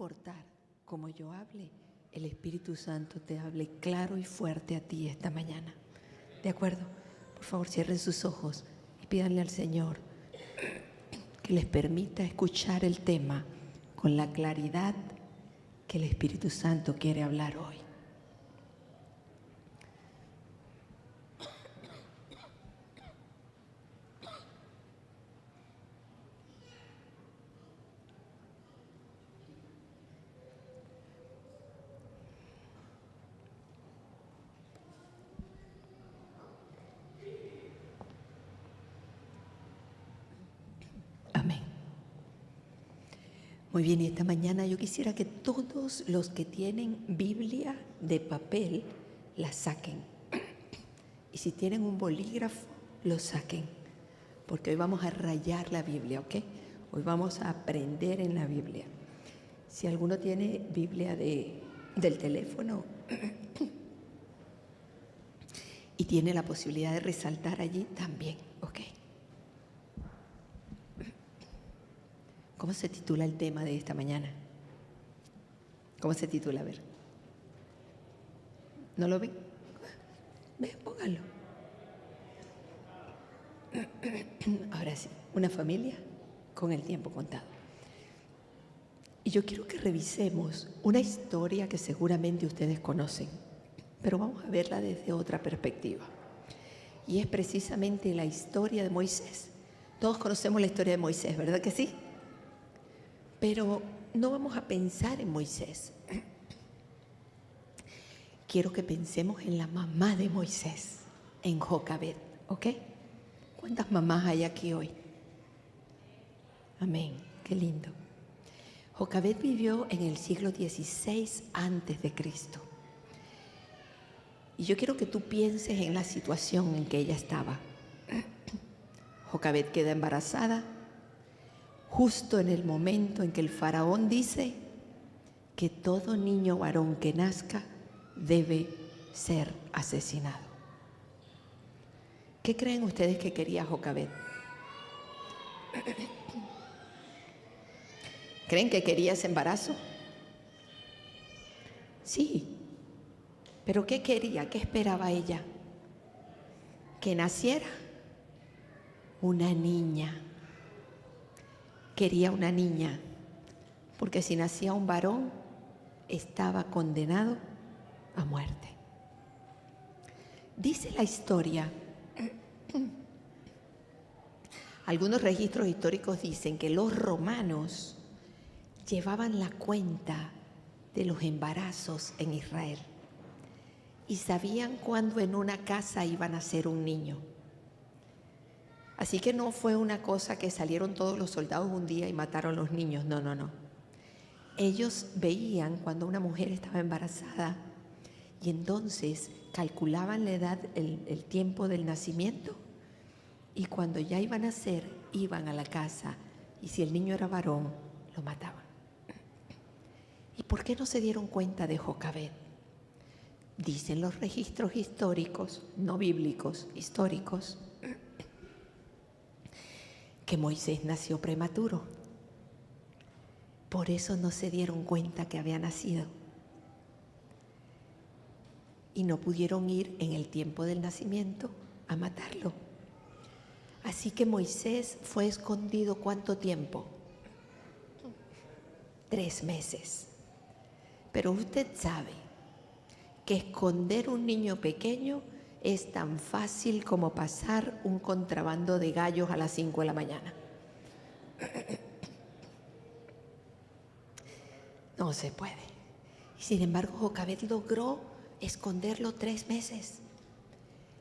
importar cómo yo hable, el Espíritu Santo te hable claro y fuerte a ti esta mañana. ¿De acuerdo? Por favor, cierren sus ojos y pídanle al Señor que les permita escuchar el tema con la claridad que el Espíritu Santo quiere hablar hoy. Amén. Muy bien, y esta mañana yo quisiera que todos los que tienen Biblia de papel la saquen. Y si tienen un bolígrafo, lo saquen. Porque hoy vamos a rayar la Biblia, ¿ok? Hoy vamos a aprender en la Biblia. Si alguno tiene Biblia del teléfono y tiene la posibilidad de resaltar allí, también, ¿ok? ¿Cómo se titula el tema de esta mañana? ¿Cómo se titula? A ver. ¿No lo ven? Ven, póngalo. Ahora sí, una familia con el tiempo contado. Y yo quiero que revisemos una historia que seguramente ustedes conocen, pero vamos a verla desde otra perspectiva. Y es precisamente la historia de Moisés. Todos conocemos la historia de Moisés, ¿verdad que sí? Pero no vamos a pensar en Moisés. Quiero que pensemos en la mamá de Moisés, en Jocabed, ¿ok? ¿Cuántas mamás hay aquí hoy? Amén, qué lindo. Jocabed vivió en el siglo XVI antes de Cristo. Y yo quiero que tú pienses en la situación en que ella estaba. Jocabed queda embarazada justo en el momento en que el faraón dice que todo niño varón que nazca debe ser asesinado. ¿Qué creen ustedes que quería Jocabed? ¿Creen que quería ese embarazo? Sí. ¿Pero qué quería? ¿Qué esperaba ella? Que naciera una niña. Quería una niña, porque si nacía un varón, estaba condenado a muerte. Dice la historia, algunos registros históricos dicen que los romanos llevaban la cuenta de los embarazos en Israel y sabían cuándo en una casa iba a nacer un niño. Así que no fue una cosa que salieron todos los soldados un día y mataron a los niños, no. Ellos veían cuando una mujer estaba embarazada y entonces calculaban la edad, el tiempo del nacimiento, y cuando ya iban a nacer, iban a la casa y si el niño era varón, lo mataban. ¿Y por qué no se dieron cuenta de Jocabed? Dicen los registros históricos, no bíblicos, históricos, que Moisés nació prematuro. Por eso no se dieron cuenta que había nacido. Y no pudieron ir en el tiempo del nacimiento a matarlo. Así que Moisés fue escondido ¿cuánto tiempo? 3 meses. Pero usted sabe que esconder un niño pequeño es tan fácil como pasar un contrabando de gallos a las 5 de la mañana. No se puede. Y sin embargo, Jocabed logró esconderlo 3 meses.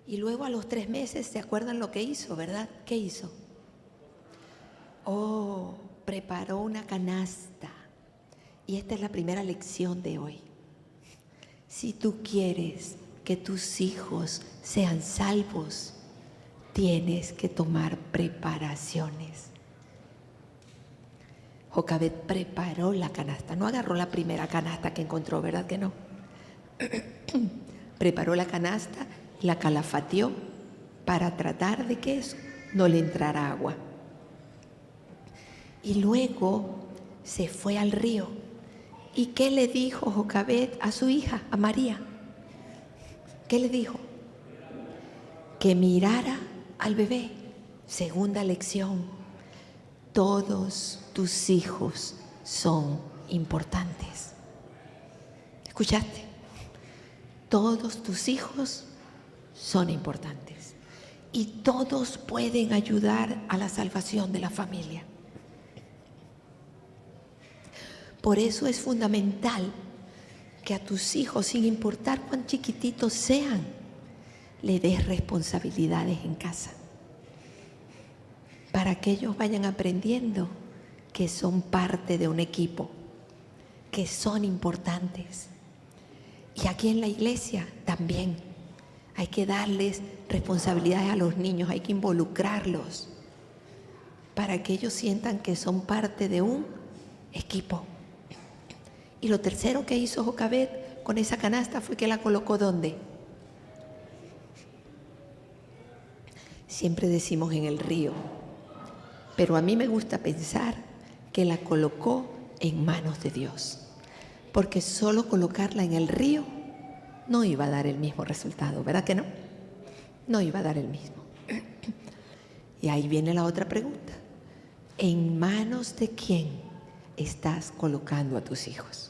Y luego a los 3 meses, ¿se acuerdan lo que hizo, verdad? ¿Qué hizo? Preparó una canasta. Y esta es la primera lección de hoy. Si tú quieres que tus hijos sean salvos, tienes que tomar preparaciones. Jocabed preparó la canasta, no agarró la primera canasta que encontró, ¿verdad que no? Preparó la canasta, la calafateó para tratar de que eso no le entrara agua. Y luego se fue al río ¿Y qué le dijo Jocabed a su hija, a María? ¿Qué le dijo? Que mirara al bebé. Segunda lección. Todos tus hijos son importantes. ¿Escuchaste? Todos tus hijos son importantes. Y todos pueden ayudar a la salvación de la familia. Por eso es fundamental que a tus hijos, sin importar cuán chiquititos sean, le des responsabilidades en casa, para que ellos vayan aprendiendo que son parte de un equipo, que son importantes. Y aquí en la iglesia también hay que darles responsabilidades a los niños, hay que involucrarlos para que ellos sientan que son parte de un equipo. Y lo tercero que hizo Jocabed con esa canasta fue que la colocó ¿dónde? Siempre decimos en el río, pero a mí me gusta pensar que la colocó en manos de Dios, porque solo colocarla en el río no iba a dar el mismo resultado, ¿verdad que no? No iba a dar el mismo. Y ahí viene la otra pregunta. ¿En manos de quién estás colocando a tus hijos?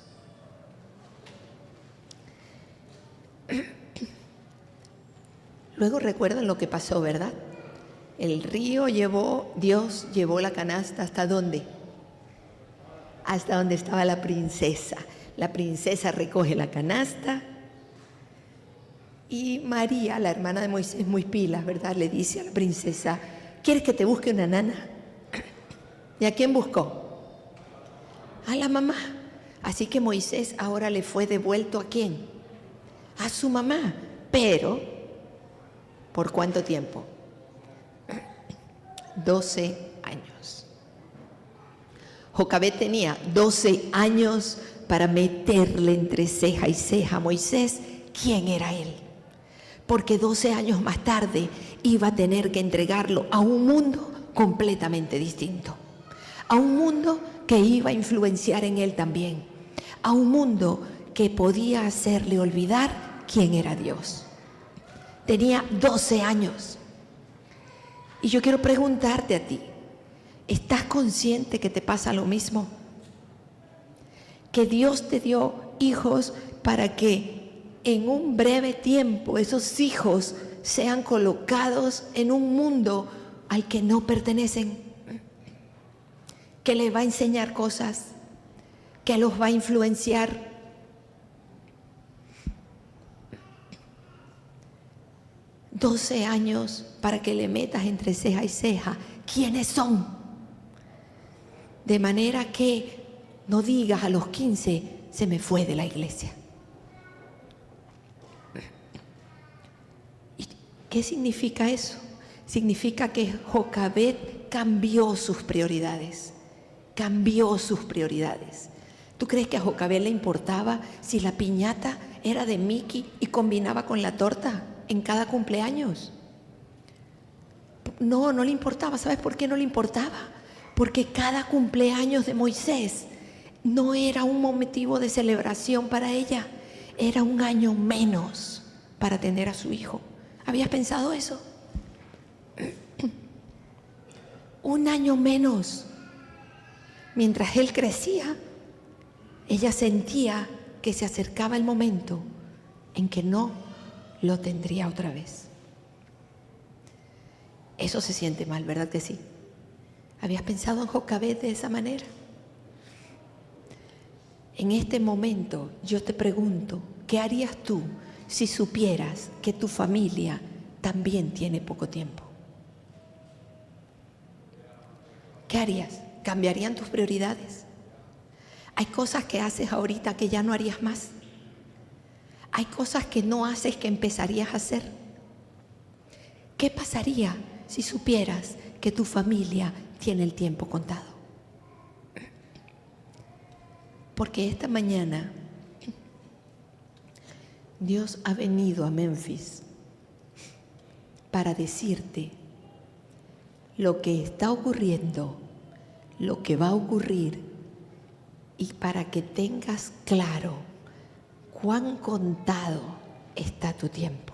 Luego recuerdan lo que pasó, ¿verdad? El río Dios llevó la canasta ¿hasta dónde? Hasta donde estaba la princesa. La princesa recoge la canasta y María, la hermana de Moisés, muy pilas, ¿verdad? Le dice a la princesa, ¿quieres que te busque una nana? ¿Y a quién buscó? A la mamá. Así que Moisés ahora le fue devuelto ¿a quién? A su mamá. Pero, ¿por cuánto tiempo? 12 años. Jocabed tenía 12 años para meterle entre ceja y ceja a Moisés quién era él. Porque 12 años más tarde iba a tener que entregarlo a un mundo completamente distinto. A un mundo que iba a influenciar en él también. A un mundo que podía hacerle olvidar quién era Dios. Tenía 12 años. Y yo quiero preguntarte a ti, ¿estás consciente que te pasa lo mismo? Que Dios te dio hijos para que en un breve tiempo esos hijos sean colocados en un mundo al que no pertenecen, que les va a enseñar cosas, que los va a influenciar. $12 años para que le metas entre ceja y ceja quiénes son, de manera que no digas a los 15 se me fue de la iglesia. ¿Y qué significa eso? Significa que Jocabed cambió sus prioridades. Cambió sus prioridades. ¿Tú crees que a Jocabed le importaba si la piñata era de Mickey y combinaba con la torta en cada cumpleaños? No, no le importaba. ¿Sabes por qué no le importaba? Porque cada cumpleaños de Moisés no era un motivo de celebración para ella, era un año menos para tener a su hijo. ¿Habías pensado eso? Un año menos. Mientras él crecía, ella sentía que se acercaba el momento en que no lo tendría otra vez. Eso se siente mal, ¿verdad que sí? ¿Habías pensado en Jocabed de esa manera? En este momento yo te pregunto, ¿qué harías tú si supieras que tu familia también tiene poco tiempo? ¿Qué harías? ¿Cambiarían tus prioridades? Hay cosas que haces ahorita que ya no harías más. Hay cosas que no haces que empezarías a hacer. ¿Qué pasaría si supieras que tu familia tiene el tiempo contado? Porque esta mañana Dios ha venido a Memphis para decirte lo que está ocurriendo, lo que va a ocurrir y para que tengas claro cuán contado está tu tiempo.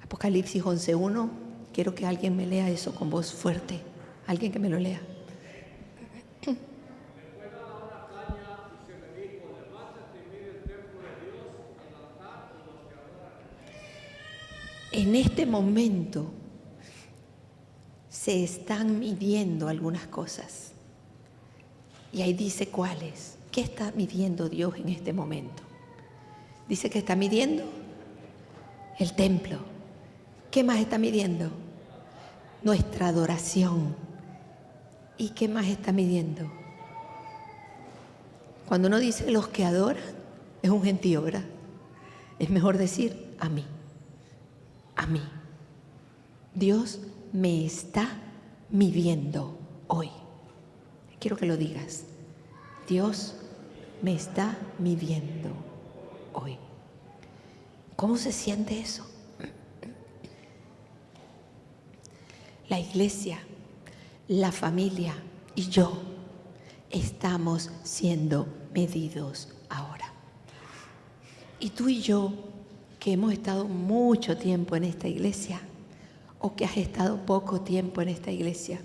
Apocalipsis 11:1, quiero que alguien me lea eso con voz fuerte. Alguien que me lo lea. En este momento se están midiendo algunas cosas. Y ahí dice cuáles. ¿Qué está midiendo Dios en este momento? Dice que está midiendo el templo. ¿Qué más está midiendo? Nuestra adoración. ¿Y qué más está midiendo? Cuando uno dice los que adoran, es un gentío, ¿verdad? Es mejor decir a mí. A mí. Dios me está midiendo hoy. Quiero que lo digas. Dios me está midiendo hoy. ¿Cómo se siente eso? La iglesia, la familia y yo estamos siendo medidos ahora. Y tú y yo, que hemos estado mucho tiempo en esta iglesia, o que has estado poco tiempo en esta iglesia,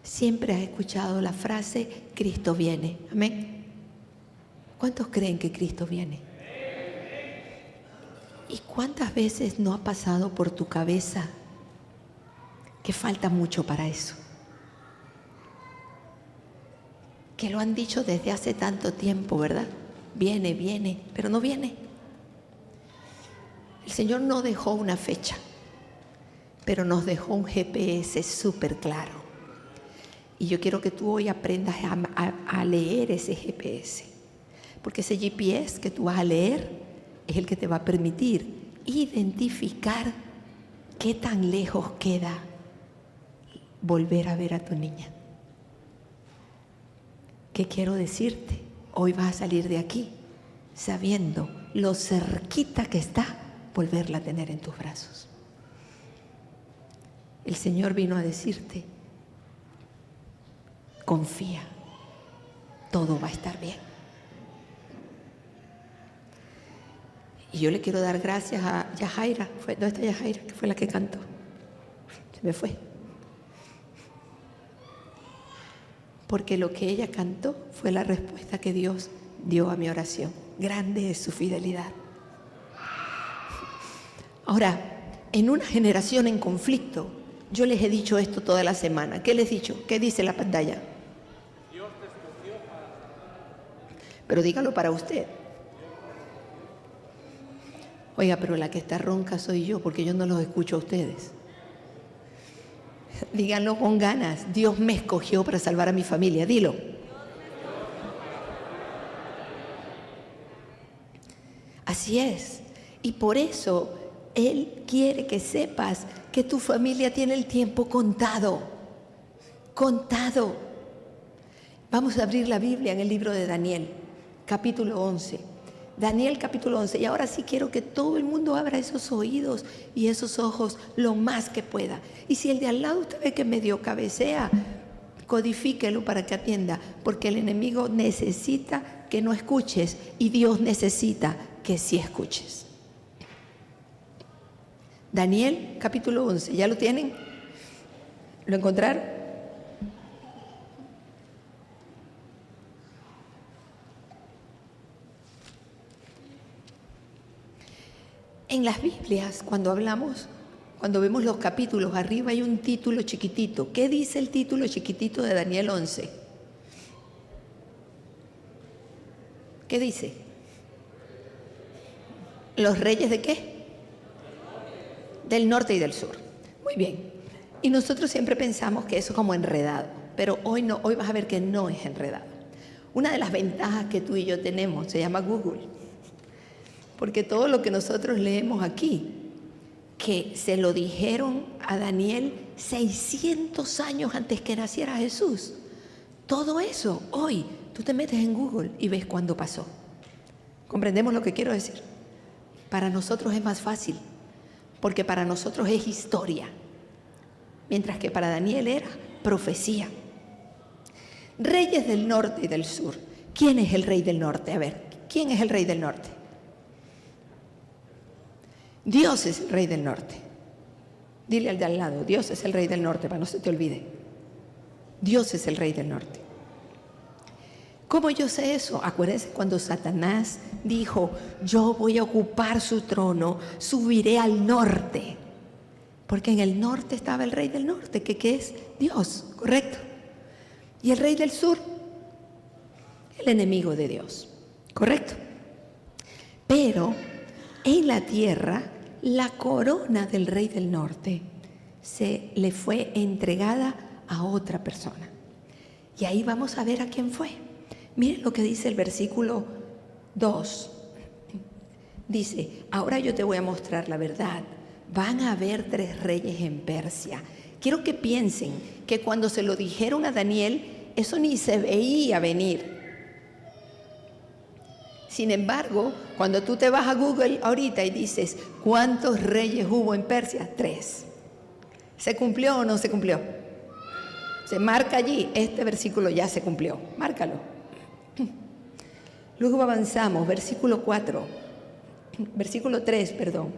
siempre has escuchado la frase, Cristo viene. Amén. ¿Cuántos creen que Cristo viene? ¿Y cuántas veces no ha pasado por tu cabeza que falta mucho para eso? Que lo han dicho desde hace tanto tiempo, ¿verdad? Viene, viene, pero no viene. El Señor no dejó una fecha, pero nos dejó un GPS súper claro. Y yo quiero que tú hoy aprendas a leer ese GPS. Porque ese GPS que tú vas a leer es el que te va a permitir identificar qué tan lejos queda volver a ver a tu niña. ¿Qué quiero decirte? Hoy vas a salir de aquí sabiendo lo cerquita que está volverla a tener en tus brazos. El Señor vino a decirte, confía, todo va a estar bien. Y yo le quiero dar gracias a Yajaira. ¿Dónde está Yajaira? Que fue la que cantó. Se me fue. Porque lo que ella cantó fue la respuesta que Dios dio a mi oración. Grande es su fidelidad. Ahora, en una generación en conflicto, yo les he dicho esto toda la semana. ¿Qué les he dicho? ¿Qué dice la pantalla? Dios te escogió para... Pero dígalo para usted. Oiga, pero la que está ronca soy yo, porque yo no los escucho a ustedes. Díganlo con ganas. Dios me escogió para salvar a mi familia. Dilo. Así es. Y por eso Él quiere que sepas que tu familia tiene el tiempo contado. Contado. Vamos a abrir la Biblia en el libro de Daniel, capítulo 11. Daniel capítulo 11. Y ahora sí quiero que todo el mundo abra esos oídos y esos ojos lo más que pueda. Y si el de al lado usted ve que medio cabecea, codifíquelo para que atienda, porque el enemigo necesita que no escuches y Dios necesita que sí escuches. Daniel capítulo 11. ¿Ya lo tienen? ¿Lo encontraron? En las Biblias, cuando vemos los capítulos, arriba hay un título chiquitito. ¿Qué dice el título chiquitito de Daniel 11? ¿Qué dice? ¿Los reyes de qué? Del norte y del sur. Muy bien. Y nosotros siempre pensamos que eso es como enredado, pero hoy no, hoy vas a ver que no es enredado. Una de las ventajas que tú y yo tenemos se llama Google. Porque todo lo que nosotros leemos aquí, que se lo dijeron a Daniel 600 años antes que naciera Jesús, todo eso, hoy, tú te metes en Google y ves cuándo pasó. ¿Comprendemos lo que quiero decir? Para nosotros es más fácil, porque para nosotros es historia, mientras que para Daniel era profecía. Reyes del norte y del sur. ¿Quién es el rey del norte? A ver, ¿quién es el rey del norte? Dios es el rey del norte. Dile al de al lado, Dios es el rey del norte, para no se te olvide. Dios es el rey del norte. ¿Cómo yo sé eso? Acuérdense cuando Satanás dijo, yo voy a ocupar su trono, subiré al norte. Porque en el norte estaba el rey del norte, que es Dios, ¿correcto? Y el rey del sur, el enemigo de Dios, ¿correcto? Pero en la tierra, la corona del rey del norte se le fue entregada a otra persona. Y ahí vamos a ver a quién fue. Miren lo que dice el versículo 2. Dice, ahora yo te voy a mostrar la verdad. Van a haber 3 reyes en Persia. Quiero que piensen que cuando se lo dijeron a Daniel, eso ni se veía venir. Sin embargo, cuando tú te vas a Google ahorita y dices, ¿cuántos reyes hubo en Persia? 3. ¿Se cumplió o no se cumplió? Se marca allí, este versículo ya se cumplió. Márcalo. Luego avanzamos, versículo 3, perdón.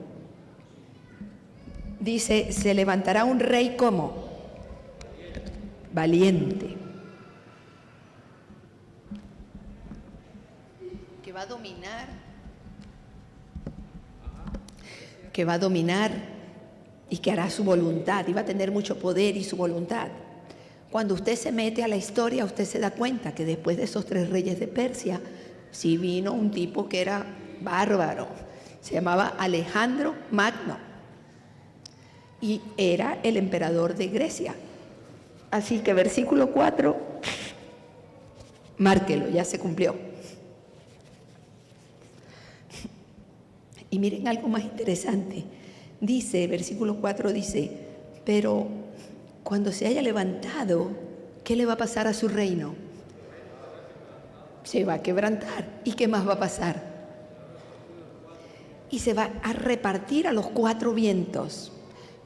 Dice, se levantará un rey como valiente, que va a dominar y que hará su voluntad y va a tener mucho poder y su voluntad. Cuando usted se mete a la historia, usted se da cuenta que después de esos 3 reyes de Persia, sí vino un tipo que era bárbaro, se llamaba Alejandro Magno y era el emperador de Grecia. Así que versículo 4, márquelo, ya se cumplió. Y miren algo más interesante. Dice, versículo 4 dice, pero cuando se haya levantado, ¿qué le va a pasar a su reino? Se va a quebrantar. ¿Y qué más va a pasar? Y se va a repartir a los 4 vientos.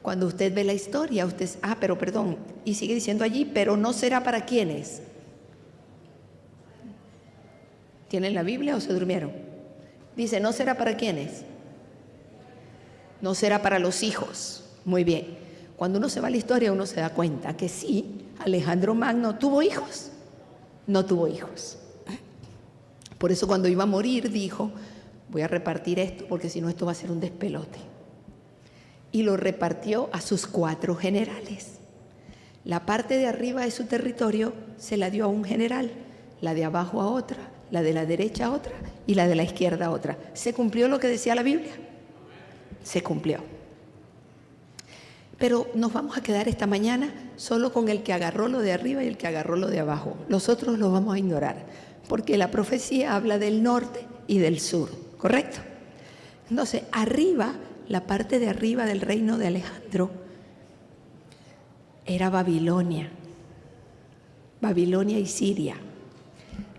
Cuando usted ve la historia, usted, y sigue diciendo allí, pero no será para quiénes. ¿Tienen la Biblia o se durmieron? Dice, no será para quiénes. No será para los hijos. Muy bien. Cuando uno se va a la historia, uno se da cuenta que sí, Alejandro Magno tuvo hijos. No tuvo hijos. Por eso cuando iba a morir dijo, voy a repartir esto porque si no esto va a ser un despelote. Y lo repartió a sus 4 generales. La parte de arriba de su territorio se la dio a un general, la de abajo a otra, la de la derecha a otra y la de la izquierda a otra. ¿Se cumplió lo que decía la Biblia? Se cumplió. Pero nos vamos a quedar esta mañana solo con el que agarró lo de arriba y el que agarró lo de abajo. Los otros los vamos a ignorar, porque la profecía habla del norte y del sur, ¿correcto? Entonces, arriba, la parte de arriba del reino de Alejandro era Babilonia y Siria.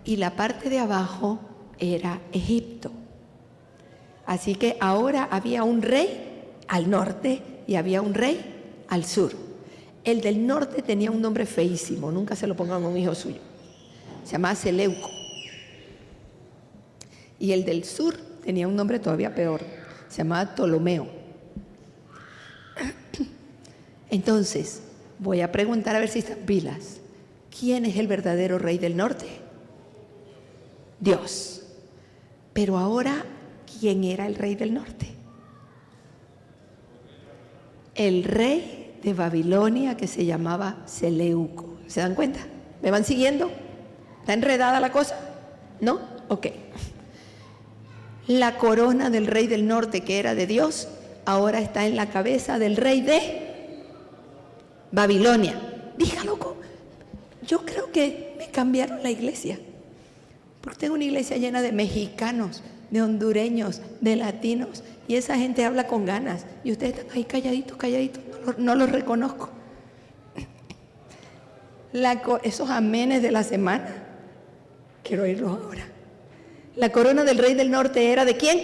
Y la parte de abajo era Egipto. Así que ahora había un rey al norte y había un rey al sur. El del norte tenía un nombre feísimo, nunca se lo pongan a un hijo suyo. Se llamaba Seleuco. Y el del sur tenía un nombre todavía peor, se llamaba Ptolomeo. Entonces, voy a preguntar a ver si están pilas. ¿Quién es el verdadero rey del norte? Dios. Pero ahora, ¿quién era el rey del norte? El rey de Babilonia que se llamaba Seleuco. ¿Se dan cuenta? ¿Me van siguiendo? ¿Está enredada la cosa? ¿No? Ok. La corona del rey del norte, que era de Dios, ahora está en la cabeza del rey de Babilonia. Diga, loco, yo creo que me cambiaron la iglesia. Porque tengo una iglesia llena de mexicanos, de hondureños, de latinos, y esa gente habla con ganas. Y ustedes están ahí calladitos, no los reconozco. Esos amenes de la semana, quiero oírlos ahora. La corona del rey del norte era ¿de quién?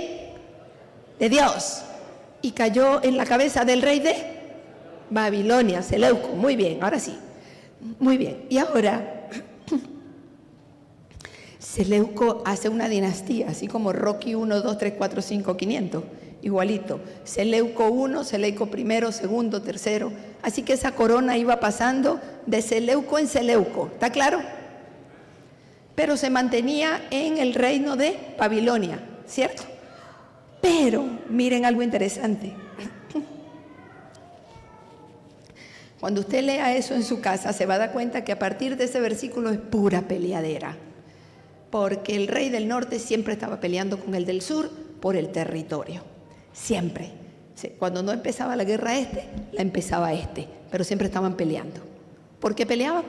De Dios. Y cayó en la cabeza del rey de Babilonia, Seleuco. Muy bien, ahora sí. Muy bien. Y ahora Seleuco hace una dinastía, así como Rocky 1, 2, 3, 4, 5, 500, igualito. Seleuco 1, Seleuco primero, segundo, tercero. Así que esa corona iba pasando de Seleuco en Seleuco, ¿está claro? Pero se mantenía en el reino de Babilonia, ¿cierto? Pero miren algo interesante. Cuando usted lea eso en su casa, se va a dar cuenta que a partir de ese versículo es pura peleadera. Porque el rey del norte siempre estaba peleando con el del sur por el territorio. Siempre. Cuando no empezaba la guerra la empezaba pero siempre estaban peleando. ¿Por qué peleaban?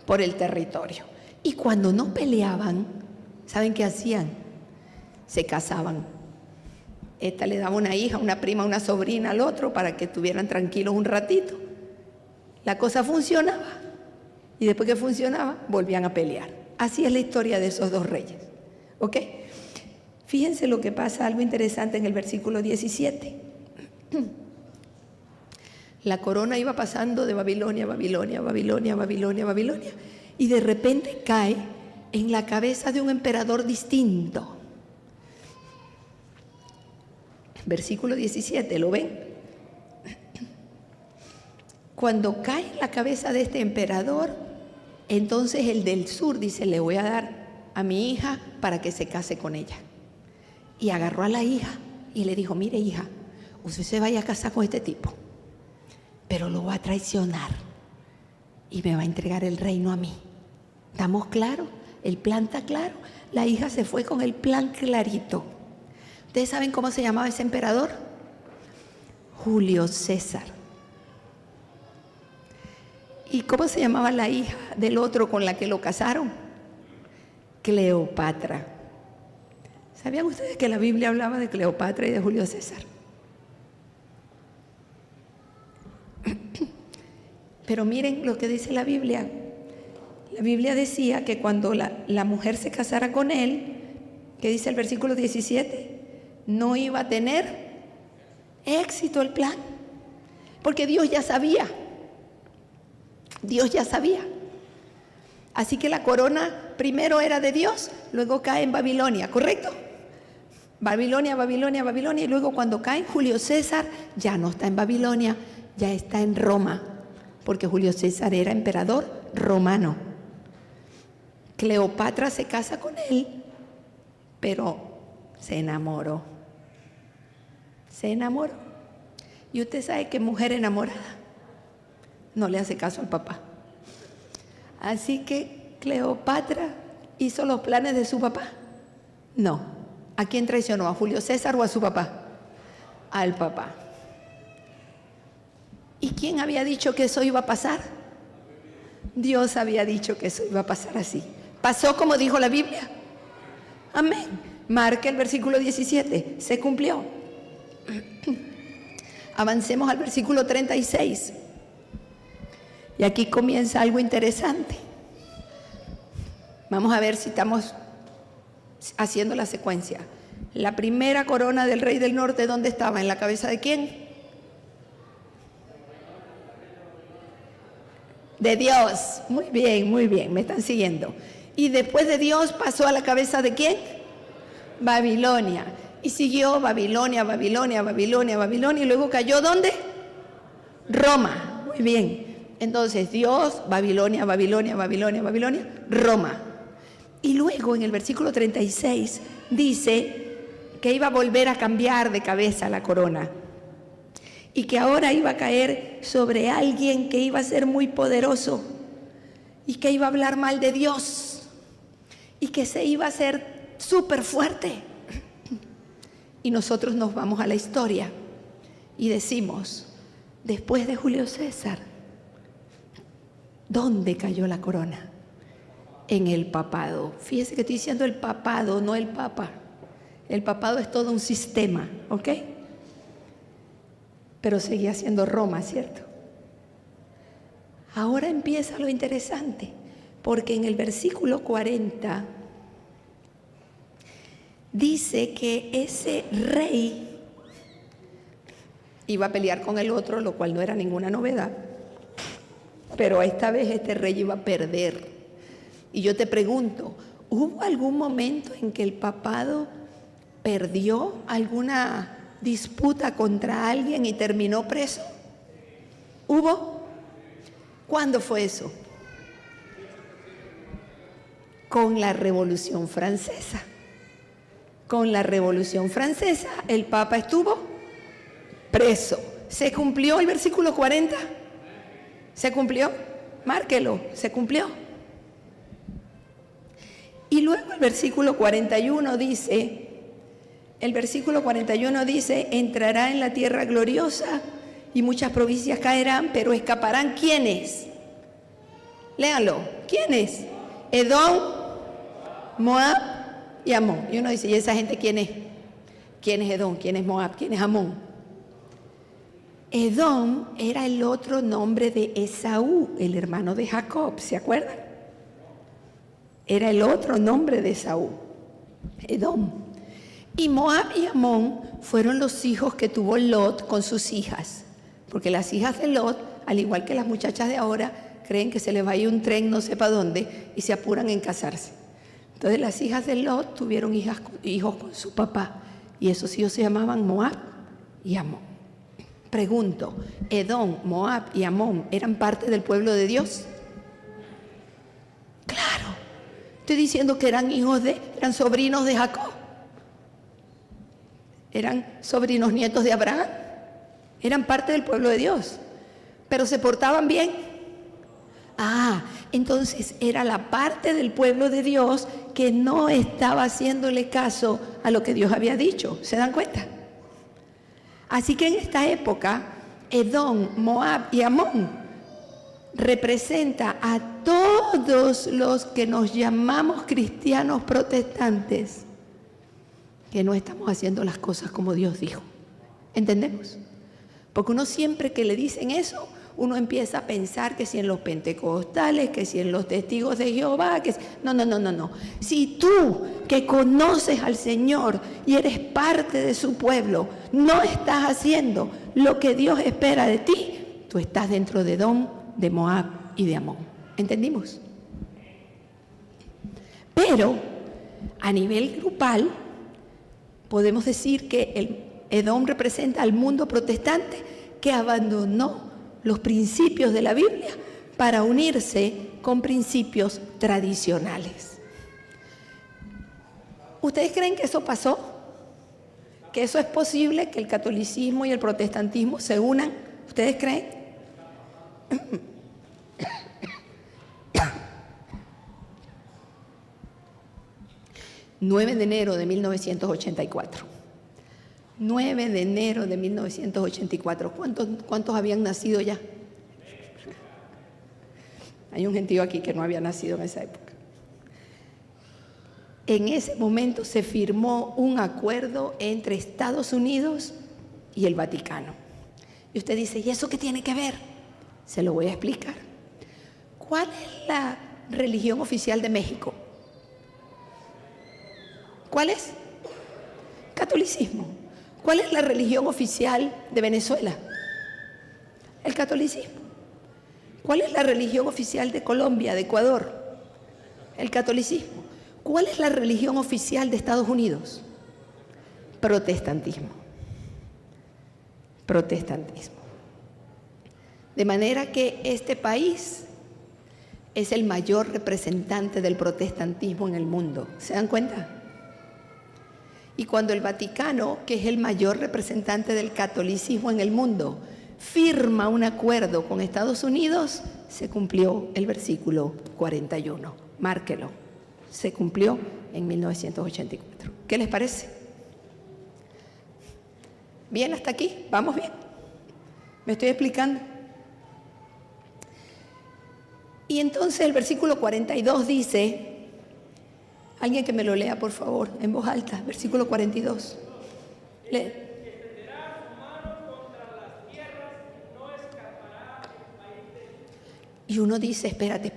Por el territorio. Y cuando no peleaban, ¿saben qué hacían? Se casaban. Esta le daba una hija, una prima, una sobrina al otro para que estuvieran tranquilos un ratito. La cosa funcionaba. Y después que funcionaba, volvían a pelear. Así es la historia de esos dos reyes. ¿Ok? Fíjense lo que pasa, algo interesante en el versículo 17. La corona iba pasando de Babilonia, Babilonia, Babilonia, Babilonia, Babilonia, y de repente cae en la cabeza de un emperador distinto. Versículo 17, ¿lo ven? Cuando cae en la cabeza de este emperador, entonces el del sur dice, le voy a dar a mi hija para que se case con ella. Y agarró a la hija y le dijo, mire hija, usted se vaya a casar con este tipo, pero lo va a traicionar y me va a entregar el reino a mí. ¿Estamos claros? El plan está claro. La hija se fue con el plan clarito. ¿Ustedes saben cómo se llamaba ese emperador? Julio César. ¿Y cómo se llamaba la hija del otro con la que lo casaron? Cleopatra. ¿Sabían ustedes que la Biblia hablaba de Cleopatra y de Julio César? Pero miren lo que dice la Biblia. La Biblia decía que cuando la mujer se casara con él, que dice el versículo 17, no iba a tener éxito el plan, porque Dios ya sabía. Dios ya sabía. Así que la corona primero era de Dios, luego cae en Babilonia, ¿correcto? Babilonia, Babilonia, Babilonia, y luego cuando cae Julio César, ya no está en Babilonia, ya está en Roma, porque Julio César era emperador romano. Cleopatra se casa con él, pero se enamoró. Se enamoró. Y usted sabe que mujer enamorada no le hace caso al papá. Así que Cleopatra hizo los planes de su papá. No. ¿A quién traicionó? ¿A Julio César o a su papá? Al papá. ¿Y quién había dicho que eso iba a pasar? Dios había dicho que eso iba a pasar así. ¿Pasó como dijo la Biblia? Amén. Marca el versículo 17. Se cumplió. Avancemos al versículo 36. Y aquí comienza algo interesante. Vamos a ver si estamos haciendo la secuencia. La primera corona del rey del norte, ¿dónde estaba? ¿En la cabeza de quién? De Dios. Muy bien, me están siguiendo. Y después de Dios pasó a la cabeza de quién? Babilonia. Y siguió Babilonia, Babilonia, Babilonia, Babilonia. Y luego cayó ¿dónde? Roma. Muy bien. Entonces Dios, Babilonia, Babilonia, Babilonia, Babilonia, Roma. Y luego en el versículo 36 dice que iba a volver a cambiar de cabeza la corona. Y que ahora iba a caer sobre alguien que iba a ser muy poderoso. Y que iba a hablar mal de Dios. Y que se iba a hacer súper fuerte. Y nosotros nos vamos a la historia y decimos, después de Julio César, ¿dónde cayó la corona? En el papado. Fíjese que estoy diciendo el papado, no el papa. El papado es todo un sistema, ¿ok? Pero seguía siendo Roma, ¿cierto? Ahora empieza lo interesante, porque en el versículo 40 dice que ese rey iba a pelear con el otro, lo cual no era ninguna novedad, pero esta vez este rey iba a perder. Y yo te pregunto, ¿hubo algún momento en que el papado perdió alguna disputa contra alguien y terminó preso? ¿Hubo? ¿Cuándo fue eso? Con la Revolución Francesa. Con la Revolución Francesa, el Papa estuvo preso. ¿Se cumplió el versículo 40? ¿Se cumplió? Márquelo, se cumplió. Y luego el versículo 41 dice, entrará en la tierra gloriosa y muchas provincias caerán, pero escaparán ¿quiénes? Léanlo, ¿quiénes? Edom, Moab y Amón. Y uno dice, ¿y esa gente quién es? ¿Quién es Edom? ¿Quién es Moab? ¿Quién es Amón? Edom era el otro nombre de Esaú, el hermano de Jacob, ¿se acuerdan? Era el otro nombre de Esaú, Edom. Y Moab y Amón fueron los hijos que tuvo Lot con sus hijas, porque las hijas de Lot, al igual que las muchachas de ahora, creen que se les va a ir un tren no sé para dónde y se apuran en casarse. Entonces las hijas de Lot tuvieron hijos con su papá, y esos hijos se llamaban Moab y Amón. Pregunto, ¿Edom, Moab y Amón eran parte del pueblo de Dios? Claro, estoy diciendo que eran sobrinos de Jacob. Eran sobrinos nietos de Abraham. Eran parte del pueblo de Dios. Pero se portaban bien. Entonces era la parte del pueblo de Dios que no estaba haciéndole caso a lo que Dios había dicho. ¿Se dan cuenta? Así que en esta época, Edom, Moab y Amón representa a todos los que nos llamamos cristianos protestantes, que no estamos haciendo las cosas como Dios dijo. ¿Entendemos? Porque uno siempre que le dicen eso, uno empieza a pensar que si en los pentecostales, que si en los testigos de Jehová, que si... No. Si tú que conoces al Señor y eres parte de su pueblo, no estás haciendo lo que Dios espera de ti, tú estás dentro de Edom, de Moab y de Amón. ¿Entendimos? Pero a nivel grupal podemos decir que el Edom representa al mundo protestante que abandonó los principios de la Biblia para unirse con principios tradicionales. ¿Ustedes creen que eso pasó? ¿Que eso es posible, que el catolicismo y el protestantismo se unan? ¿Ustedes creen? 9 de enero de 1984. 9 de enero de 1984. ¿Cuántos habían nacido ya? Hay un gentío aquí que no había nacido en esa época. En ese momento se firmó un acuerdo entre Estados Unidos y el Vaticano. Y usted dice, ¿y eso qué tiene que ver? Se lo voy a explicar. ¿Cuál es la religión oficial de México? ¿Cuál es? Catolicismo. ¿Cuál es la religión oficial de Venezuela? El catolicismo. ¿Cuál es la religión oficial de Colombia, de Ecuador? El catolicismo. ¿Cuál es la religión oficial de Estados Unidos? Protestantismo. Protestantismo. De manera que este país es el mayor representante del protestantismo en el mundo. ¿Se dan cuenta? Y cuando el Vaticano, que es el mayor representante del catolicismo en el mundo, firma un acuerdo con Estados Unidos, se cumplió el versículo 41. Márquelo. Se cumplió en 1984. ¿Qué les parece? ¿Bien hasta aquí? ¿Vamos bien? ¿Me estoy explicando? Y entonces el versículo 42 dice... Alguien que me lo lea, por favor, en voz alta, versículo 42. Lee. Y uno dice, espérate,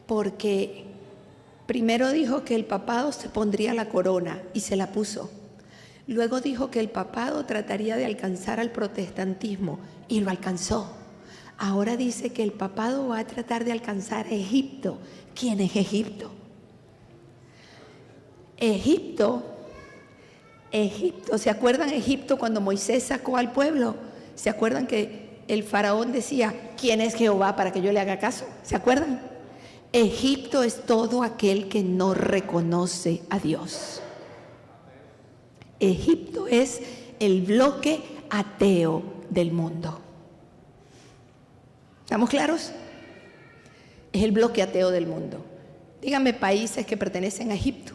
porque primero dijo que el papado se pondría la corona y se la puso. Luego dijo que el papado trataría de alcanzar al protestantismo y lo alcanzó. Ahora dice que el papado va a tratar de alcanzar a Egipto. ¿Quién es Egipto? Egipto, ¿se acuerdan Egipto cuando Moisés sacó al pueblo? ¿Se acuerdan que el faraón decía, ¿quién es Jehová para que yo le haga caso? ¿Se acuerdan? Egipto es todo aquel que no reconoce a Dios. Egipto es el bloque ateo del mundo. ¿Estamos claros? Es el bloque ateo del mundo. Díganme países que pertenecen a Egipto.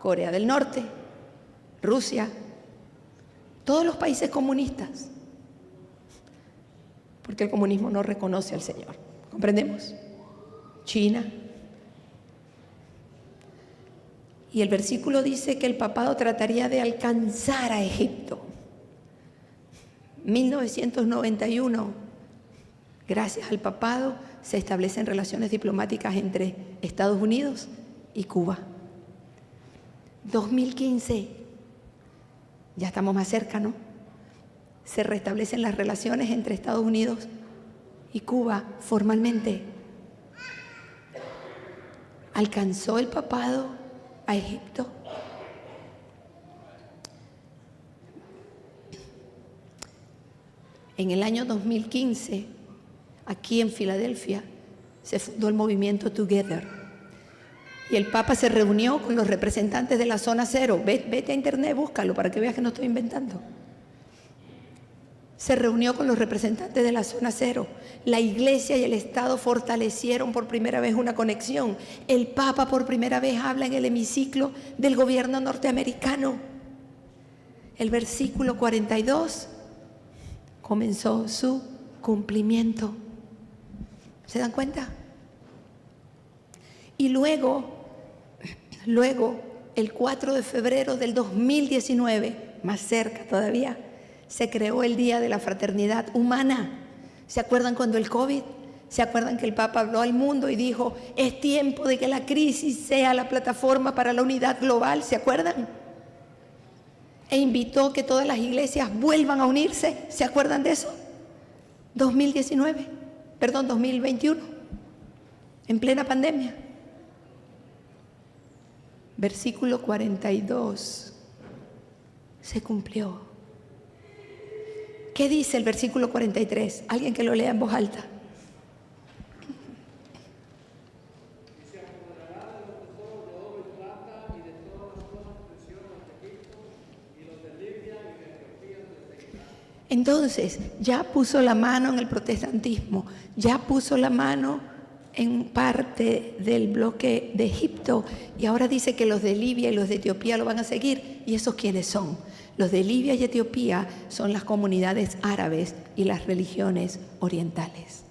Corea del Norte, Rusia, todos los países comunistas. Porque el comunismo no reconoce al Señor. ¿Comprendemos? China. Y el versículo dice que el papado trataría de alcanzar a Egipto. 1991, gracias al papado, se establecen relaciones diplomáticas entre Estados Unidos y Cuba. 2015, ya estamos más cerca, ¿no? Se restablecen las relaciones entre Estados Unidos y Cuba formalmente. ¿Alcanzó el papado a Egipto? En el año 2015, aquí en Filadelfia, se fundó el movimiento Together. Y el Papa se reunió con los representantes de la zona cero. Vete a internet, búscalo para que veas que no estoy inventando. Se reunió con los representantes de la zona cero. La iglesia y el Estado fortalecieron por primera vez una conexión. El Papa por primera vez habla en el hemiciclo del gobierno norteamericano. El versículo 42 comenzó su cumplimiento. ¿Se dan cuenta? Y luego, el 4 de febrero del 2019, más cerca todavía, se creó el Día de la Fraternidad Humana. ¿Se acuerdan cuando el COVID? ¿Se acuerdan que el Papa habló al mundo y dijo, es tiempo de que la crisis sea la plataforma para la unidad global? ¿Se acuerdan? E invitó que todas las iglesias vuelvan a unirse. ¿Se acuerdan de eso? 2021, en plena pandemia. Versículo 42 se cumplió. ¿Qué dice el versículo 43? Alguien que lo lea en voz alta. Se apoderará de los tesoros de oro y plata y de todas las cosas preciosas de Egipto y los de Libia y de Etiopía los seguirán. Entonces, ya puso la mano en el protestantismo, ya puso la mano en parte del bloque de Egipto y ahora dice que los de Libia y los de Etiopía lo van a seguir. ¿Y esos quiénes son? Los de Libia y Etiopía son las comunidades árabes y las religiones orientales.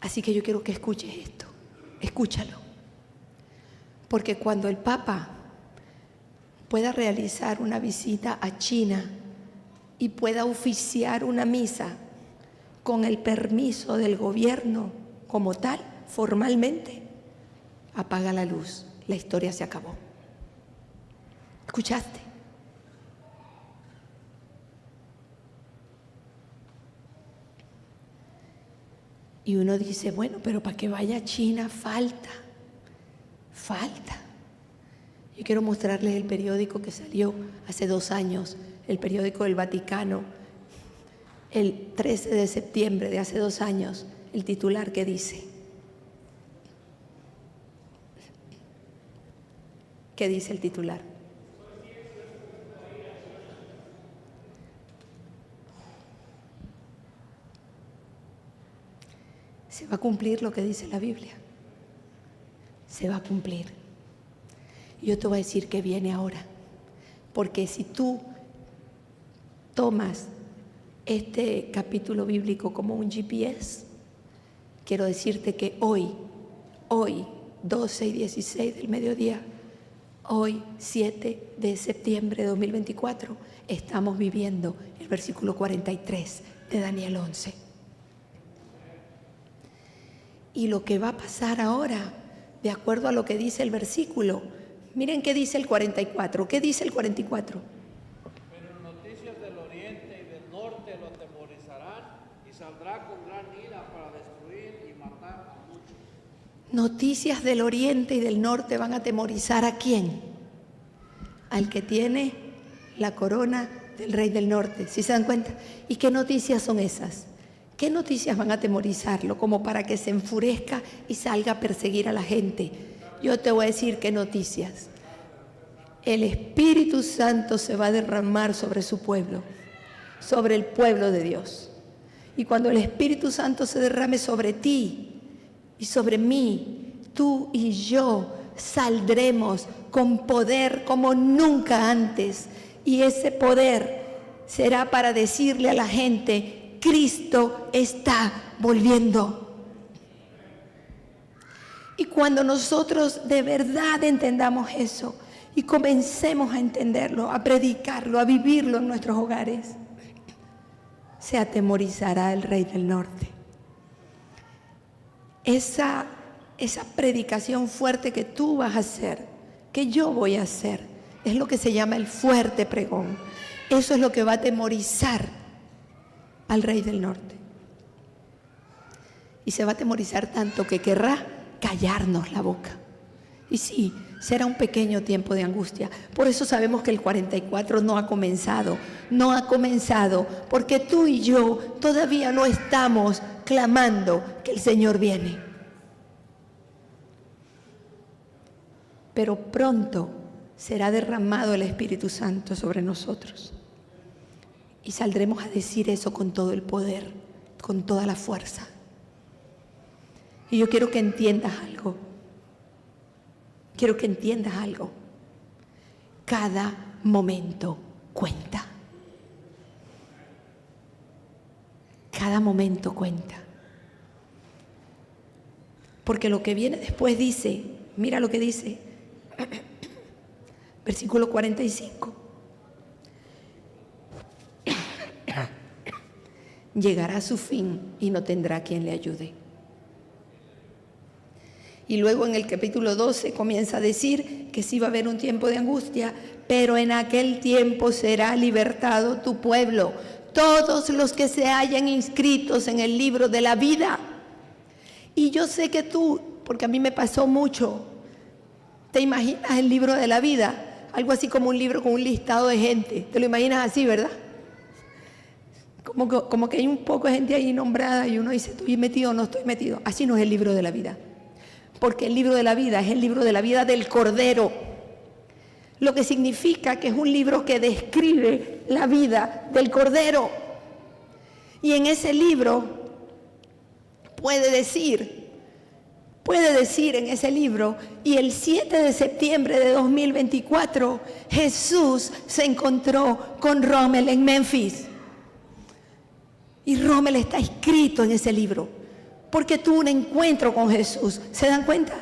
Así que yo quiero que escuches esto, escúchalo. Porque cuando el Papa pueda realizar una visita a China y pueda oficiar una misa con el permiso del gobierno como tal, formalmente, apaga la luz, la historia se acabó. ¿Escuchaste? Y uno dice, bueno, pero para que vaya a China falta. Yo quiero mostrarles el periódico que salió hace 2 años, el periódico del Vaticano, el 13 de septiembre de hace 2 años, el titular que dice. ¿Qué dice el titular? Se va a cumplir lo que dice la Biblia. Se va a cumplir. Y yo te voy a decir que viene ahora. Porque si tú tomas este capítulo bíblico como un GPS, quiero decirte que hoy, 12 y 16 del mediodía, hoy 7 de septiembre de 2024, estamos viviendo el versículo 43 de Daniel 11. Y lo que va a pasar ahora, de acuerdo a lo que dice el versículo, miren qué dice el 44. ¿Qué dice el 44? Pero noticias del oriente y del norte lo Noticias del oriente y del norte van a atemorizar ¿a quién? Al que tiene la corona del rey del norte. ¿Sí se dan cuenta? ¿Y qué noticias son esas? ¿Qué noticias van a atemorizarlo como para que se enfurezca y salga a perseguir a la gente? Yo te voy a decir qué noticias. El Espíritu Santo se va a derramar sobre su pueblo, sobre el pueblo de Dios. Y cuando el Espíritu Santo se derrame sobre ti y sobre mí, tú y yo saldremos con poder como nunca antes. Y ese poder será para decirle a la gente: Cristo está volviendo. Y cuando nosotros de verdad entendamos eso y comencemos a entenderlo, a predicarlo, a vivirlo en nuestros hogares, se atemorizará el rey del norte. Esa predicación fuerte que tú vas a hacer, que yo voy a hacer, es lo que se llama el fuerte pregón. Eso es lo que va a atemorizar al rey del norte. Y se va a atemorizar tanto que querrá callarnos la boca. Y sí, será un pequeño tiempo de angustia. Por eso sabemos que el 44 no ha comenzado. No ha comenzado porque tú y yo todavía no estamos clamando que el Señor viene. Pero pronto será derramado el Espíritu Santo sobre nosotros. Y saldremos a decir eso con todo el poder, con toda la fuerza. Y yo quiero que entiendas algo. Quiero que entiendas algo. Cada momento cuenta. Cada momento cuenta. Porque lo que viene después dice, mira lo que dice, versículo 45. Llegará a su fin y no tendrá quien le ayude. Y luego en el capítulo 12 comienza a decir que sí va a haber un tiempo de angustia, pero en aquel tiempo será libertado tu pueblo, todos los que se hayan inscritos en el libro de la vida. Y yo sé que tú, porque a mí me pasó mucho, te imaginas el libro de la vida, algo así como un libro con un listado de gente, te lo imaginas así, ¿verdad? Como que hay un poco de gente ahí nombrada y uno dice, ¿estoy metido o no estoy metido? Así no es el libro de la vida. Porque el libro de la vida es el libro de la vida del Cordero. Lo que significa que es un libro que describe la vida del Cordero. Y en ese libro puede decir en ese libro, y el 7 de septiembre de 2024, Jesús se encontró con Rommel en Memphis. Y Rommel está escrito en ese libro, porque tuvo un encuentro con Jesús. ¿Se dan cuenta?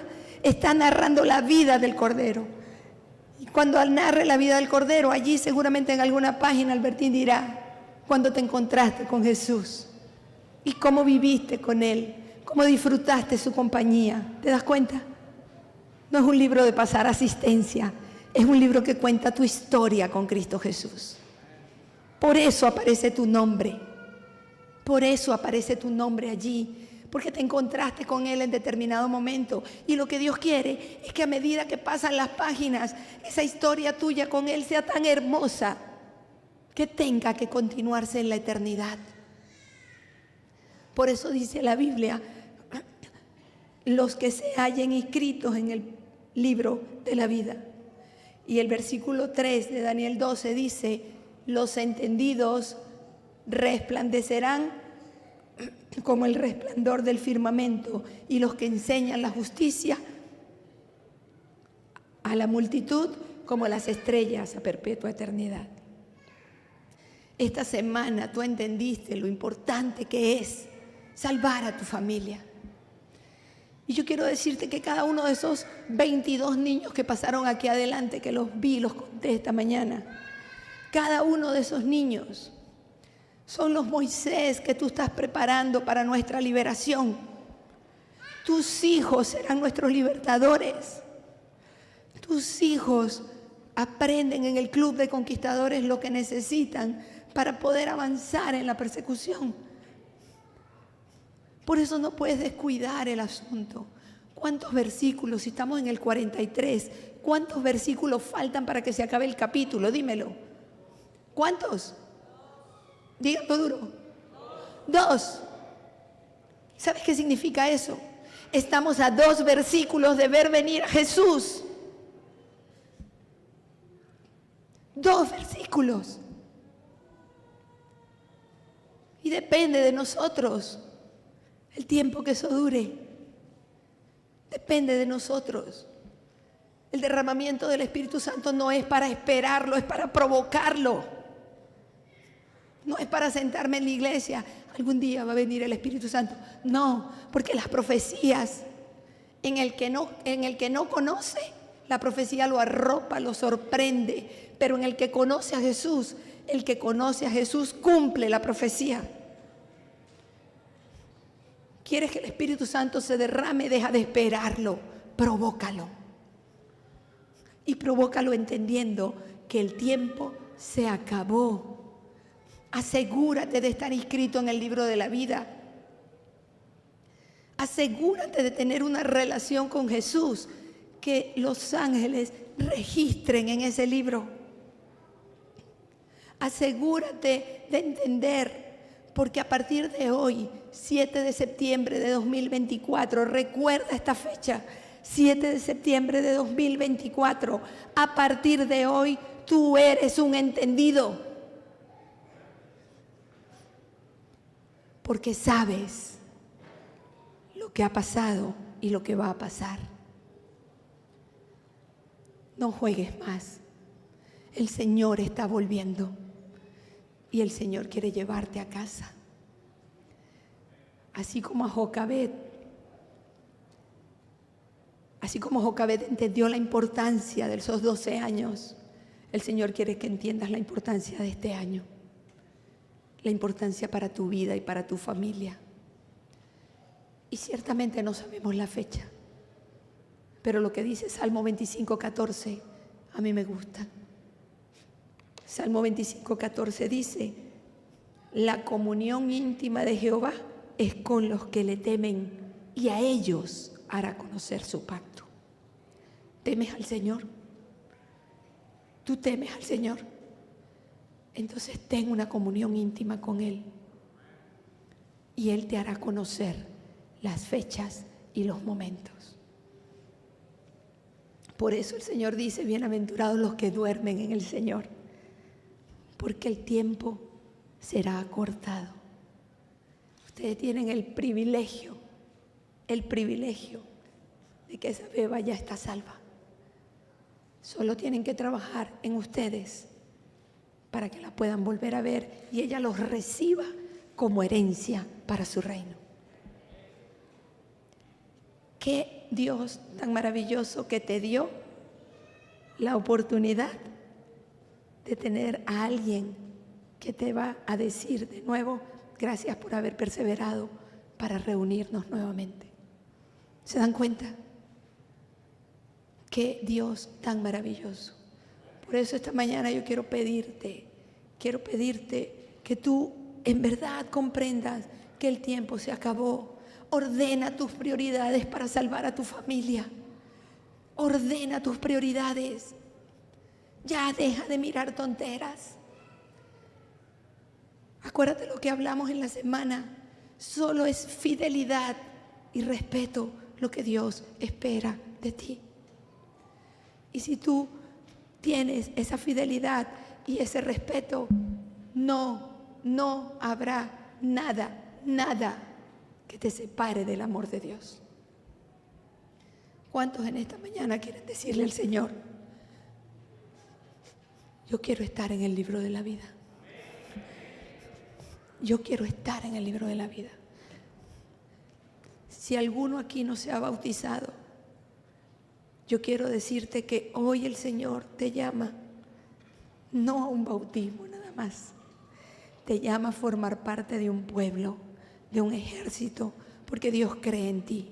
Está narrando la vida del Cordero. Y cuando narre la vida del Cordero, allí seguramente en alguna página Albertín dirá, cuando te encontraste con Jesús y cómo viviste con Él, cómo disfrutaste su compañía. ¿Te das cuenta? No es un libro de pasar asistencia, es un libro que cuenta tu historia con Cristo Jesús. Por eso aparece tu nombre. Por eso aparece tu nombre allí, porque te encontraste con Él en determinado momento. Y lo que Dios quiere es que a medida que pasan las páginas, esa historia tuya con Él sea tan hermosa que tenga que continuarse en la eternidad. Por eso dice la Biblia, los que se hallen inscritos en el libro de la vida. Y el versículo 3 de Daniel 12 dice, los entendidos resplandecerán como el resplandor del firmamento, y los que enseñan la justicia a la multitud como las estrellas a perpetua eternidad. Esta semana tú entendiste lo importante que es salvar a tu familia. Y yo quiero decirte que cada uno de esos 22 niños que pasaron aquí adelante, que los vi, los conté esta mañana, cada uno de esos niños son los Moisés que tú estás preparando para nuestra liberación. Tus hijos serán nuestros libertadores. Tus hijos aprenden en el club de conquistadores lo que necesitan para poder avanzar en la persecución. Por eso no puedes descuidar el asunto. ¿Cuántos versículos? Si estamos en el 43, ¿cuántos versículos faltan para que se acabe el capítulo? Dímelo. ¿Cuántos? Díganlo duro. 2. ¿Sabes qué significa eso? Estamos a 2 versículos de ver venir a Jesús. 2 versículos. Y depende de nosotros el tiempo que eso dure. Depende de nosotros. El derramamiento del Espíritu Santo no es para esperarlo, es para provocarlo. No es para sentarme en la iglesia, algún día va a venir el Espíritu Santo. No, porque las profecías, en el que no conoce, la profecía lo arropa, lo sorprende. Pero en el que conoce a Jesús, el que conoce a Jesús cumple la profecía. ¿Quieres que el Espíritu Santo se derrame? Deja de esperarlo, provócalo. Y provócalo entendiendo que el tiempo se acabó. Asegúrate de estar inscrito en el libro de la vida. Asegúrate de tener una relación con Jesús, que los ángeles registren en ese libro. Asegúrate de entender, porque a partir de hoy, 7 de septiembre de 2024, recuerda esta fecha, 7 de septiembre de 2024, a partir de hoy tú eres un entendido. Porque sabes lo que ha pasado y lo que va a pasar. No juegues más. El Señor está volviendo y el Señor quiere llevarte a casa. Así como Jocabed entendió la importancia de esos 12 años, el Señor quiere que entiendas la importancia de este año. La importancia para tu vida y para tu familia. Y ciertamente no sabemos la fecha, pero lo que dice Salmo 25:14 a mí me gusta. Salmo 25:14 dice: la comunión íntima de Jehová es con los que le temen, y a ellos hará conocer su pacto. ¿Temes al Señor? ¿Tú temes al Señor? Entonces ten una comunión íntima con Él y Él te hará conocer las fechas y los momentos. Por eso el Señor dice: bienaventurados los que duermen en el Señor, porque el tiempo será acortado. Ustedes tienen el privilegio de que esa beba ya está salva. Solo tienen que trabajar en ustedes para que la puedan volver a ver y ella los reciba como herencia para su reino. Qué Dios tan maravilloso que te dio la oportunidad de tener a alguien que te va a decir de nuevo: gracias por haber perseverado para reunirnos nuevamente. ¿Se dan cuenta? Qué Dios tan maravilloso. Por eso esta mañana yo quiero pedirte que tú en verdad comprendas que el tiempo se acabó. Ordena tus prioridades para salvar a tu familia. Ordena tus prioridades. Ya deja de mirar tonteras. Acuérdate lo que hablamos en la semana. Solo es fidelidad y respeto lo que Dios espera de ti. Y si tú tienes esa fidelidad y ese respeto, no habrá nada que te separe del amor de Dios. ¿Cuántos en esta mañana quieren decirle al Señor: yo quiero estar en el libro de la vida? Yo quiero estar en el libro de la vida. Si alguno aquí no se ha bautizado, yo quiero decirte que hoy el Señor te llama no a un bautismo nada más. Te llama a formar parte de un pueblo, de un ejército, porque Dios cree en ti.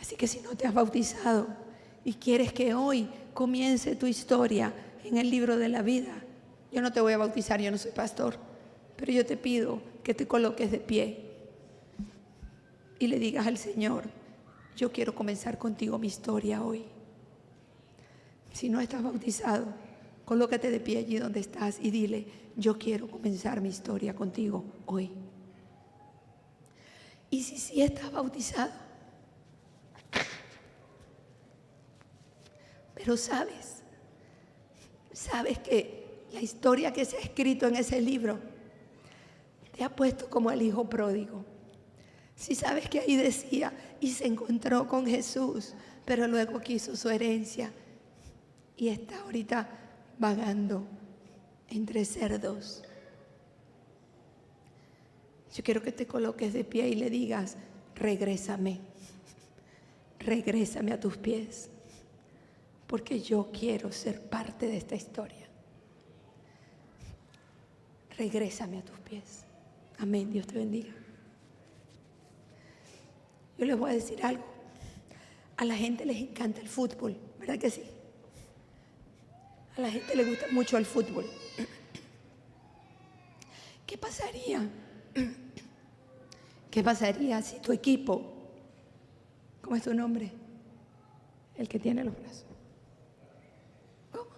Así que si no te has bautizado y quieres que hoy comience tu historia en el libro de la vida, yo no te voy a bautizar, yo no soy pastor, pero yo te pido que te coloques de pie y le digas al Señor: yo quiero comenzar contigo mi historia hoy. Si no estás bautizado, colócate de pie allí donde estás y dile, yo quiero comenzar mi historia contigo hoy. Y si sí estás bautizado, pero sabes que la historia que se ha escrito en ese libro te ha puesto como el hijo pródigo. Si sabes que ahí decía, y se encontró con Jesús, pero luego quiso su herencia y está ahorita vagando entre cerdos. Yo quiero que te coloques de pie y le digas, regrésame a tus pies, porque yo quiero ser parte de esta historia. Regrésame a tus pies. Amén, Dios te bendiga. Yo les voy a decir algo. A la gente les encanta el fútbol, ¿verdad que sí? A la gente le gusta mucho el fútbol. ¿Qué pasaría? ¿Qué pasaría si tu equipo, ¿cómo es tu nombre? El que tiene los brazos. ¿Cómo?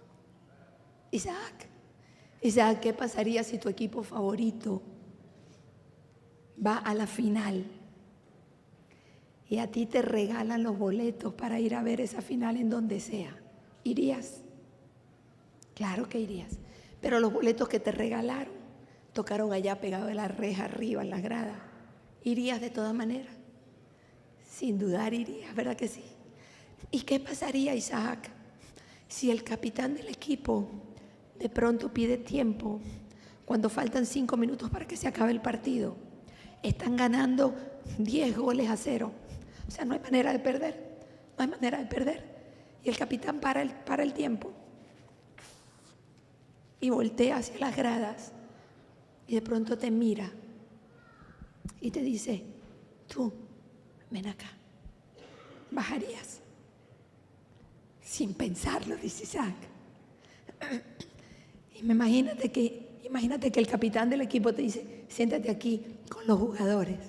Isaac. Isaac, ¿qué pasaría si tu equipo favorito va a la final y a ti te regalan los boletos para ir a ver esa final en donde sea? ¿Irías? Claro que irías. Pero los boletos que te regalaron tocaron allá pegado de la reja arriba en la grada. ¿Irías de todas maneras? Sin dudar irías, ¿verdad que sí? ¿Y qué pasaría, Isaac, si el capitán del equipo de pronto pide tiempo cuando faltan 5 minutos para que se acabe el partido? Están ganando 10-0. O sea, no hay manera de perder. No hay manera de perder. Y el capitán para el tiempo y voltea hacia las gradas y de pronto te mira y te dice, tú, ven acá. ¿Bajarías? Sin pensarlo, dice Isaac. Y imagínate que el capitán del equipo te dice, siéntate aquí con los jugadores.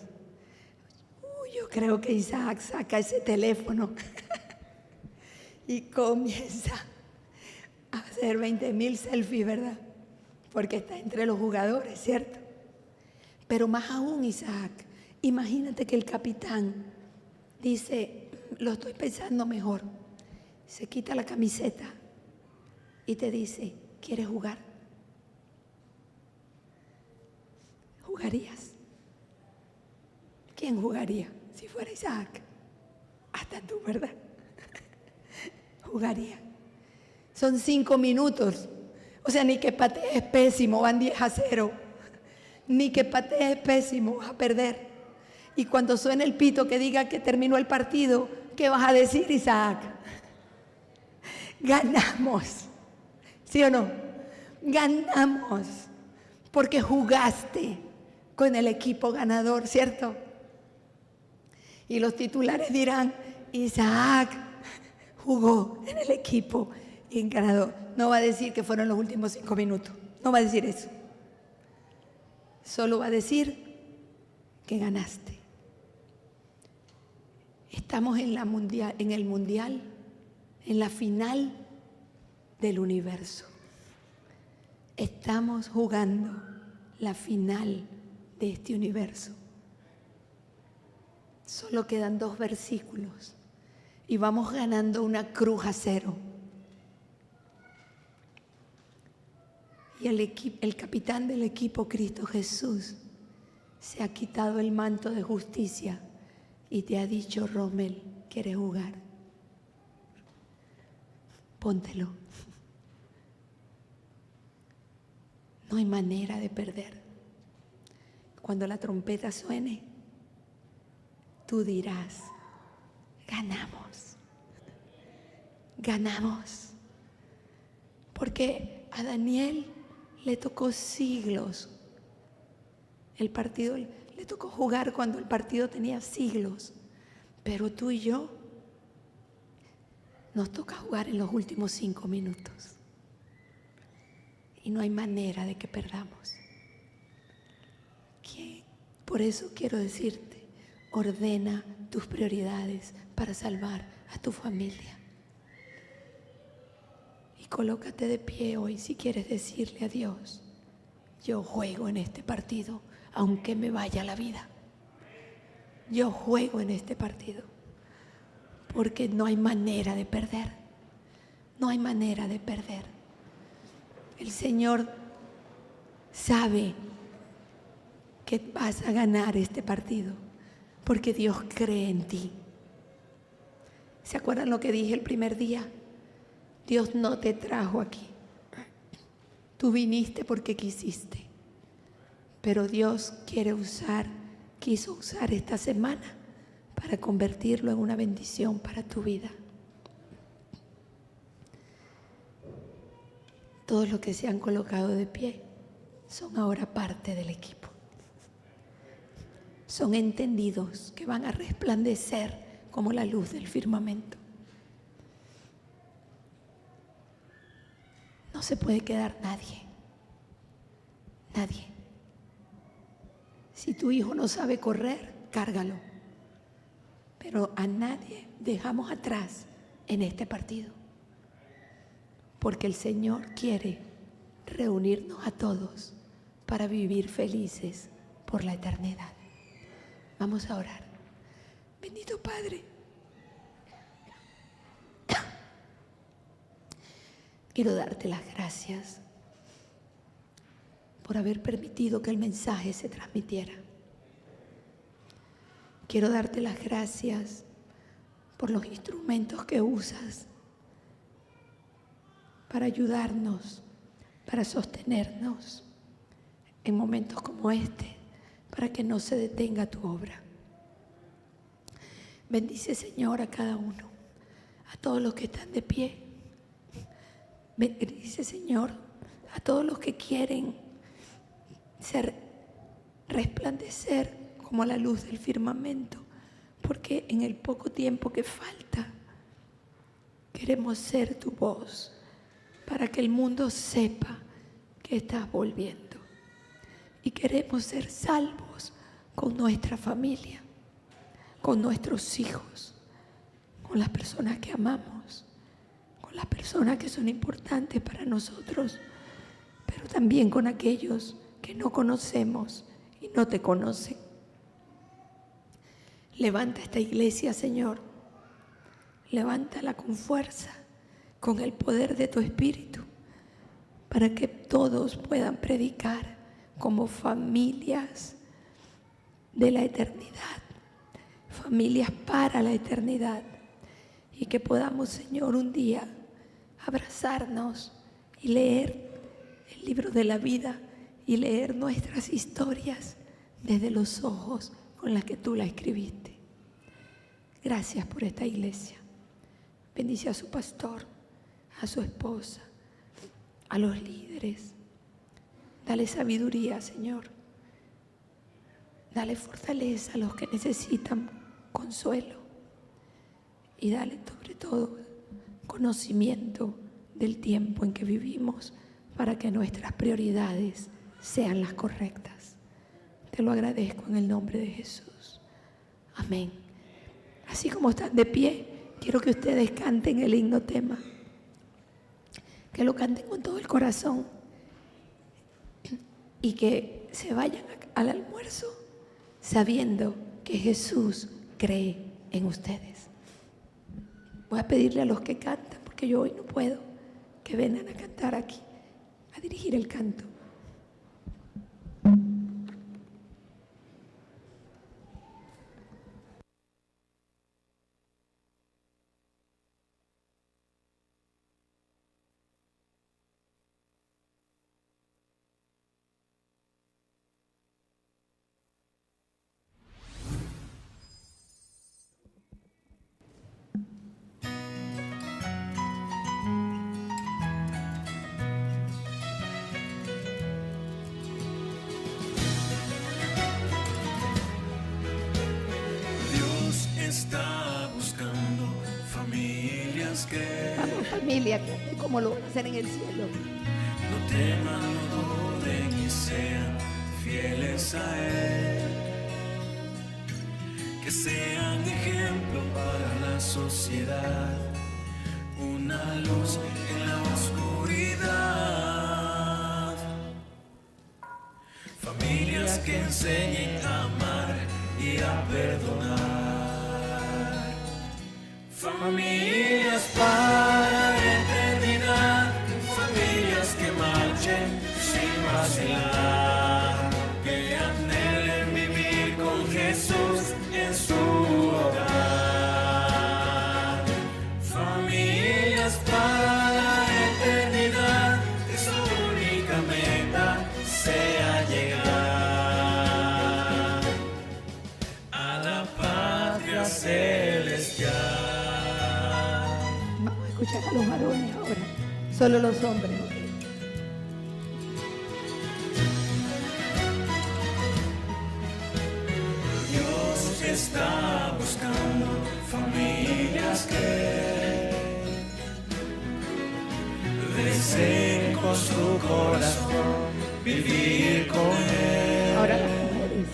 Yo creo que Isaac saca ese teléfono y comienza a hacer 20,000 selfies, ¿verdad? Porque está entre los jugadores, ¿cierto? Pero más aún, Isaac, imagínate que el capitán dice, lo estoy pensando mejor. Se quita la camiseta y te dice, ¿quieres jugar? ¿Jugarías? ¿Quién jugaría si fuera Isaac? Hasta tú, ¿verdad? Jugaría. Son 5 minutos. O sea, ni que patees pésimo, van 10-0. Ni que patees pésimo, vas a perder. Y cuando suene el pito que diga que terminó el partido, ¿qué vas a decir, Isaac? Ganamos. ¿Sí o no? Ganamos. Porque jugaste con el equipo ganador, ¿cierto? Y los titulares dirán, Isaac jugó en el equipo ganador. No va a decir que fueron los últimos 5 minutos. No va a decir eso. Solo va a decir que ganaste. Estamos en el mundial, en la final del universo. Estamos jugando la final de este universo. Solo quedan 2 versículos y vamos ganando una cruz a 0. Y el capitán del equipo, Cristo Jesús, se ha quitado el manto de justicia y te ha dicho, Rommel, ¿quieres jugar? Póntelo. No hay manera de perder. Cuando la trompeta suene, tú dirás, ganamos. Ganamos. Porque a Daniel le tocó siglos. El partido le tocó jugar cuando el partido tenía siglos. Pero tú y yo nos toca jugar en los últimos 5 minutos. Y no hay manera de que perdamos. Por eso quiero decirte, ordena tus prioridades para salvar a tu familia. Y colócate de pie hoy si quieres decirle a Dios: yo juego en este partido, aunque me vaya la vida. Yo juego en este partido, porque no hay manera de perder. No hay manera de perder. El Señor sabe que vas a ganar este partido, porque Dios cree en ti. ¿Se acuerdan lo que dije el primer día? Dios no te trajo aquí. Tú viniste porque quisiste, pero Dios quiso usar esta semana para convertirlo en una bendición para tu vida. Todos los que se han colocado de pie son ahora parte del equipo. Son entendidos que van a resplandecer como la luz del firmamento. No se puede quedar nadie. Nadie. Si tu hijo no sabe correr, cárgalo. Pero a nadie dejamos atrás en este partido. Porque el Señor quiere reunirnos a todos para vivir felices por la eternidad. Vamos a orar. Bendito Padre, quiero darte las gracias por haber permitido que el mensaje se transmitiera. Quiero darte las gracias por los instrumentos que usas para ayudarnos, para sostenernos en momentos como este, para que no se detenga tu obra. Bendice, Señor, a cada uno, a todos los que están de pie. Bendice, Señor, a todos los que quieren resplandecer como la luz del firmamento, porque en el poco tiempo que falta queremos ser tu voz para que el mundo sepa que estás volviendo, y queremos ser salvos con nuestra familia, con nuestros hijos, con las personas que amamos, con las personas que son importantes para nosotros, pero también con aquellos que no conocemos y no te conocen. Levanta esta iglesia, Señor. Levántala con fuerza, con el poder de tu Espíritu, para que todos puedan predicar como familias de la eternidad, familias para la eternidad, y que podamos, Señor, un día abrazarnos y leer el libro de la vida y leer nuestras historias desde los ojos con los que tú la escribiste. Gracias por esta iglesia. Bendice a su pastor, a su esposa, a los líderes. Dale sabiduría, Señor. Dale fortaleza a los que necesitan consuelo. Y dale sobre todo conocimiento del tiempo en que vivimos, para que nuestras prioridades sean las correctas. Te lo agradezco en el nombre de Jesús. Amén. Así como están de pie, quiero que ustedes canten el himno tema. Que lo canten con todo el corazón. Y que se vayan al almuerzo sabiendo que Jesús cree en ustedes. Voy a pedirle a los que cantan, porque yo hoy no puedo, que vengan a cantar aquí, a dirigir el canto. Está buscando familias que Vamos, familia, como lo van a hacer en el cielo. no teman, no duden y sean fieles a Él. que sean ejemplo para la sociedad, una luz en la oscuridad. Familias que enseñen a amar y a perdonar. Familias para la eternidad, familias que marchen sin vacilar, que anhelen vivir con Jesús en su hogar. Familias para la eternidad, que su única meta sea llegar a la patria celestial. Vamos a escuchar a los varones ahora. Solo los hombres, ¿ok? Dios está buscando familias que deseen con su corazón vivir con Él. Ahora las mujeres.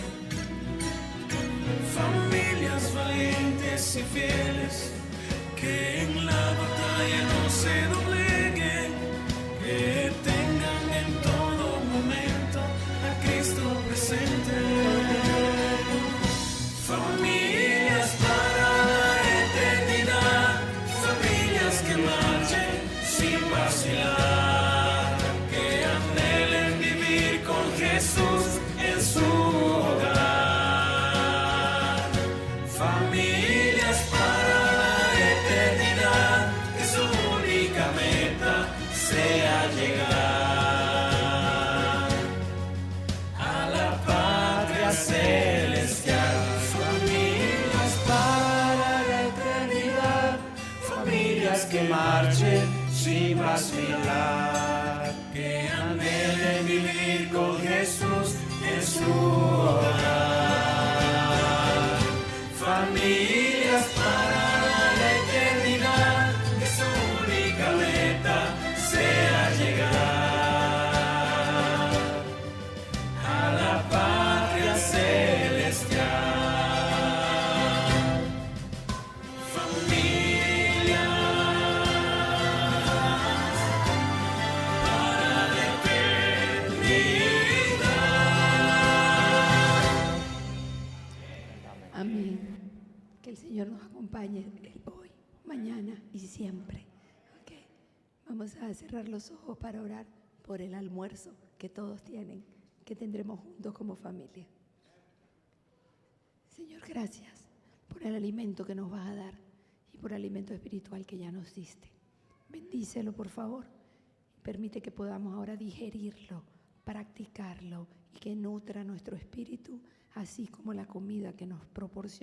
Familias valientes y fieles que en la batalla no se dobleguen, que tengan en todo momento a Cristo presente. Familias para la eternidad, familias que marchen sin vacilar, que anhelen vivir con Jesús en su hogar. Familias para la eternidad, que su única meta sea llegar a la patria celestial. Familias para la eternidad, familias que marchen sin vacilar, que anhelen vivir con Jesús en su hogar. Familias para la eternidad, que su única meta sea llegar a la patria celestial. Familias para la eternidad. Amén. Que el Señor nos acompañe hoy, mañana y siempre. ¿Ok? Vamos a cerrar los ojos para orar por el almuerzo que todos tienen, que tendremos juntos como familia. Señor, gracias por el alimento que nos vas a dar y por el alimento espiritual que ya nos diste. Bendícelo, por favor, y permite que podamos ahora digerirlo, practicarlo y que nutra nuestro espíritu, así como la comida que nos proporciona.